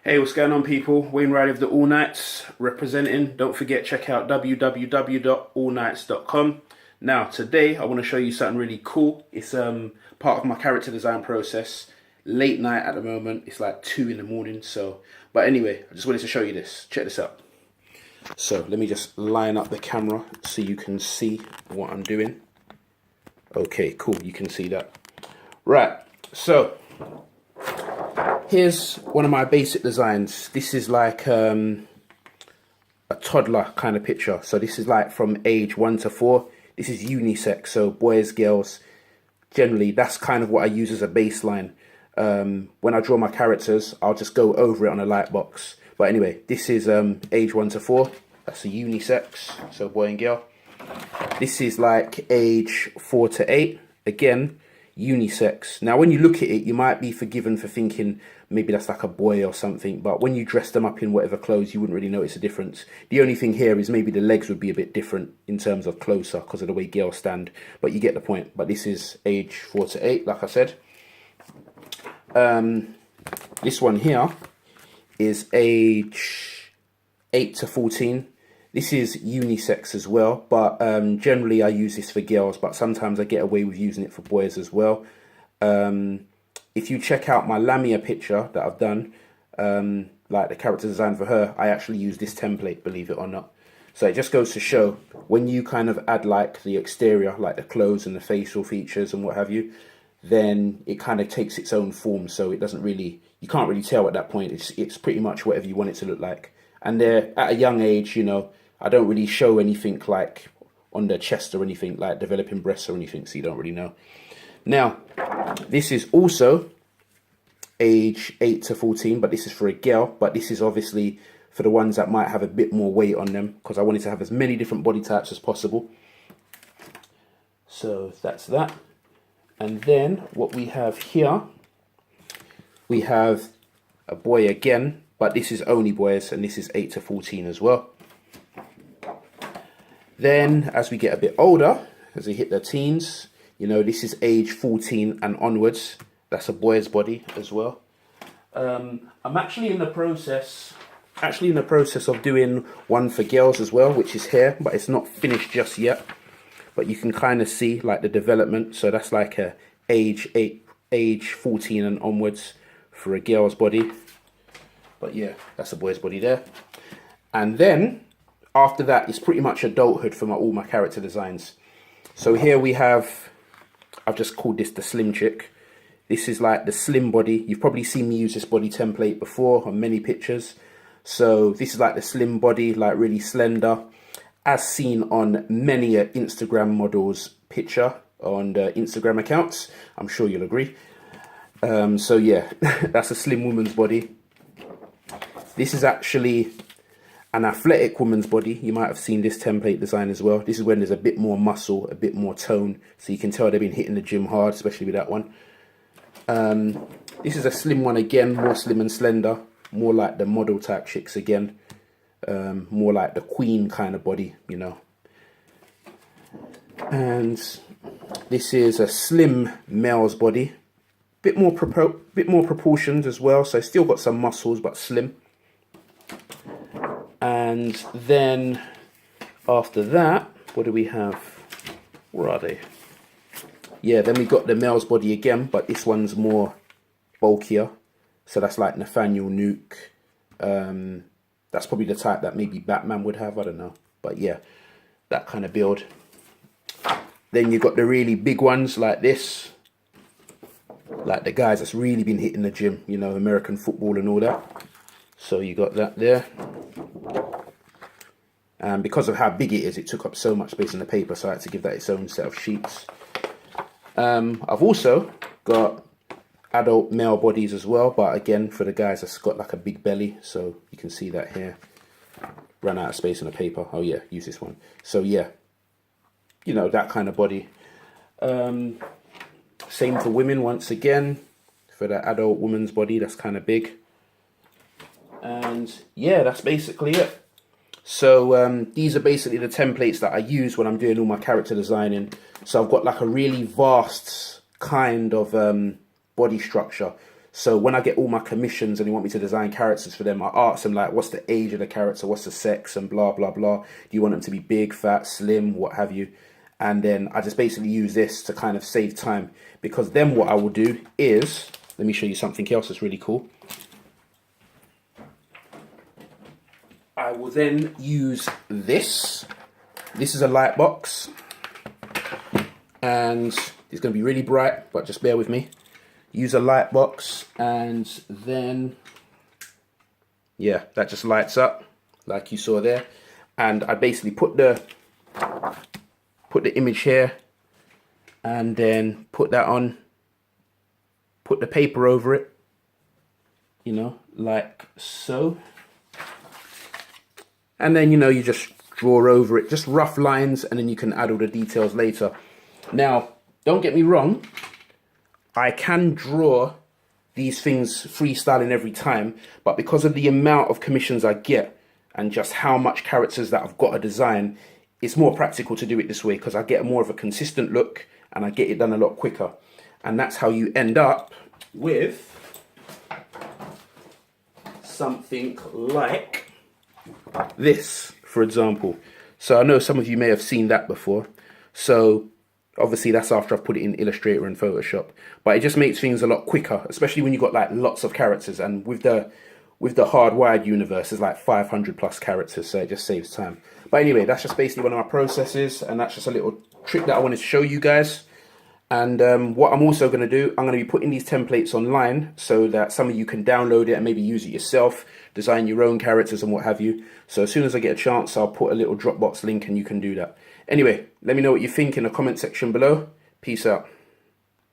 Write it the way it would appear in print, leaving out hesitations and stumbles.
Hey, what's going on, people? Wayne Riley of the All Nights representing. Don't forget, check out www.allnights.com. Now, today I want to show you something really cool. It's part of my character design process. Late night at the moment. It's like 2 in the morning. But anyway, I just wanted to show you this. Check this out. So let me just line up the camera so you can see what I'm doing. Okay, cool. You can see that. Right. So here's one of my basic designs. This is like a toddler kind of picture. So this is like from age 1 to 4. This is unisex, so boys, girls. Generally, that's kind of what I use as a baseline. When I draw my characters, I'll just go over it on a lightbox. But anyway, this is age 1 to 4. That's a unisex, so boy and girl. This is like age 4 to 8. Again, unisex. Now, when you look at it, you might be forgiven for thinking maybe that's like a boy or something, but when you dress them up in whatever clothes, you wouldn't really notice a difference. The only thing here is maybe the legs would be a bit different in terms of closer because of the way girls stand, but you get the point. But this is age 4 to 8, like I said. This one here is age 8 to 14. This is unisex as well, but generally I use this for girls, but sometimes I get away with using it for boys as well. If you check out my Lamia picture that I've done, like the character design for her, I actually use this template, believe it or not. So it just goes to show, when you kind of add like the exterior, like the clothes and the facial features and what have you, then it kind of takes its own form. So it doesn't really, you can't really tell at that point. It's pretty much whatever you want it to look like. And they're at a young age, you know, I don't really show anything like on their chest or anything like developing breasts or anything, so you don't really know. Now, this is also age 8 to 14, but this is for a girl, but this is obviously for the ones that might have a bit more weight on them, because I wanted to have as many different body types as possible. So that's that. And then what we have here, we have a boy again, but this is only boys, and this is 8 to 14 as well. Then as we get a bit older, as we hit the teens, you know, this is age 14 and onwards. That's a boy's body as well. I'm actually in the process of doing one for girls as well, which is here, but it's not finished just yet. But you can kind of see like the development. So that's like a age 14 and onwards for a girl's body. But yeah, that's a boy's body there. And then after that, it's pretty much adulthood for all my character designs. So here we have, I've just called this the slim chick. This is like the slim body. You've probably seen me use this body template before on many pictures. So this is like the slim body, like really slender, as seen on many Instagram models' picture on the Instagram accounts. I'm sure you'll agree. So yeah, that's a slim woman's body. This is actually an athletic woman's body. You might have seen this template design as well. This is when there's a bit more muscle, a bit more tone. So you can tell they've been hitting the gym hard, especially with that one. This is a slim one again, more slim and slender. More like the model type chicks again. More like the queen kind of body, you know. And this is a slim male's body. Bit more proportions as well. So still got some muscles, but slim. And then after that, what do we have? Where are they? Yeah, then we got the male's body again, but this one's more bulkier. So that's like Nathaniel Nuke. That's probably the type that maybe Batman would have, I don't know. But yeah, that kind of build. Then you've got the really big ones like this. Like the guys that's really been hitting the gym, you know, American football and all that. So you got that there. And because of how big it is, it took up so much space on the paper, so I had to give that its own set of sheets. I've also got adult male bodies as well, but again, for the guys that's got like a big belly, so you can see that here. Ran out of space on the paper. Oh yeah, use this one. So yeah, you know, that kind of body. Same for women once again, for the adult woman's body, that's kind of big. And yeah, that's basically it. So these are basically the templates that I use when I'm doing all my character designing. So I've got like a really vast kind of body structure. So when I get all my commissions and they want me to design characters for them, I ask them like, what's the age of the character, what's the sex, and blah blah blah. Do you want them to be big, fat, slim, what have you? And then I just basically use this to kind of save time, because then what I will do is, let me show you something else that's really cool. I will then use this. This is a light box, and it's going to be really bright, but just bear with me. Use a light box, and then, yeah, that just lights up like you saw there. And I basically put the image here, and then put that on, put the paper over it, you know, like so. And then, you know, you just draw over it, just rough lines, and then you can add all the details later. Now, don't get me wrong, I can draw these things freestyling every time, but because of the amount of commissions I get and just how much characters that I've got to design, it's more practical to do it this way, because I get more of a consistent look and I get it done a lot quicker. And that's how you end up with something like this, for example. So I know some of you may have seen that before. So obviously that's after I've put it in Illustrator and Photoshop, but it just makes things a lot quicker, especially when you've got like lots of characters. And with the hardwired universe, there's like 500 plus characters, so it just saves time. But anyway, that's just basically one of my processes, and that's just a little trick that I wanted to show you guys. And what I'm also going to do, I'm going to be putting these templates online so that some of you can download it and maybe use it yourself, design your own characters and what have you. So as soon as I get a chance, I'll put a little Dropbox link and you can do that. Anyway, let me know what you think in the comment section below. Peace out.